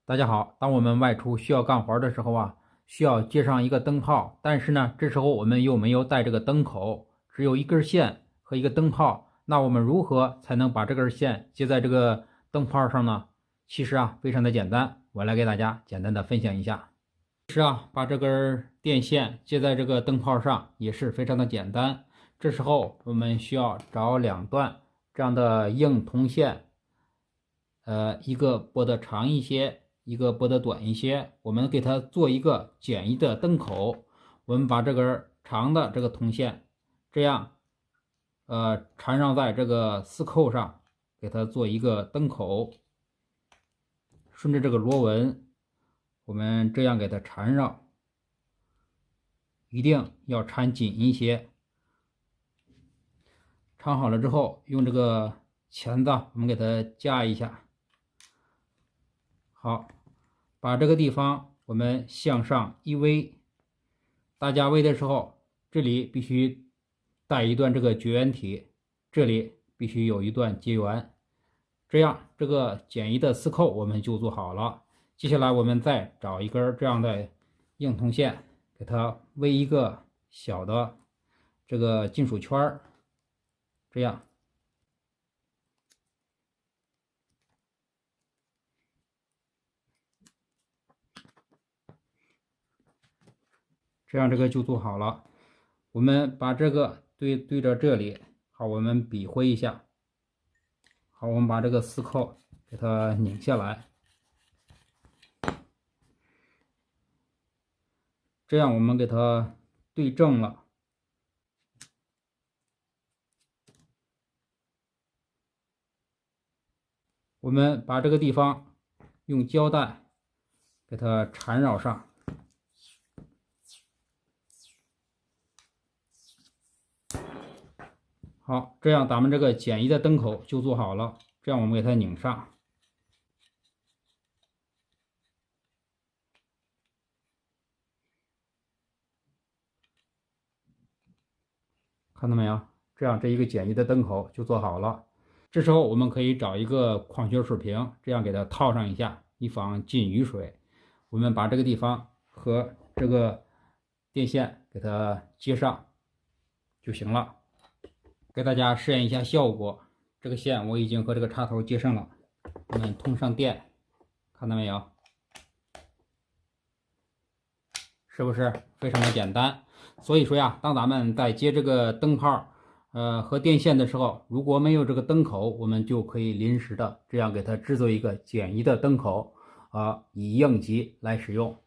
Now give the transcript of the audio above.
大家好，当我们外出需要干活的时候啊，需要接上一个灯泡，但是呢，这时候我们又没有带这个灯口，只有一根线和一个灯泡，那我们如何才能把这根线接在这个灯泡上呢？其实啊，非常的简单，我来给大家简单的分享一下。其实啊，把这根电线接在这个灯泡上也是非常的简单。这时候我们需要找两段这样的硬铜线，一个拨得长一些，一个拨得短一些，我们给它做一个简易的灯口。我们把这根长的这个铜线，这样缠绕在这个丝扣上，给它做一个灯口。顺着这个螺纹，我们这样给它缠绕，一定要缠紧一些。缠好了之后，用这个钳子我们给它夹一下。好，把这个地方我们向上一围，大家围的时候，这里必须带一段这个绝缘体，这里必须有一段接缘，这样这个简易的丝扣我们就做好了。接下来我们再找一根这样的硬铜线，给它围一个小的这个金属圈儿，这样。这样这个就做好了。我们把这个对着这里，好，我们比划一下。好，我们把这个丝扣给它拧下来，这样我们给它对正了。我们把这个地方用胶带给它缠绕上。好，这样咱们这个简易的灯口就做好了。这样我们给它拧上，看到没有？这样这一个简易的灯口就做好了。这时候我们可以找一个矿泉水瓶，这样给它套上一下，以防进雨水。我们把这个地方和这个电线给它接上就行了。给大家试验一下效果。这个线我已经和这个插头接上了，我们通上电，看到没有？是不是非常的简单？所以说呀，当咱们在接这个灯泡和电线的时候，如果没有这个灯口，我们就可以临时的这样给它制作一个简易的灯口以应急来使用。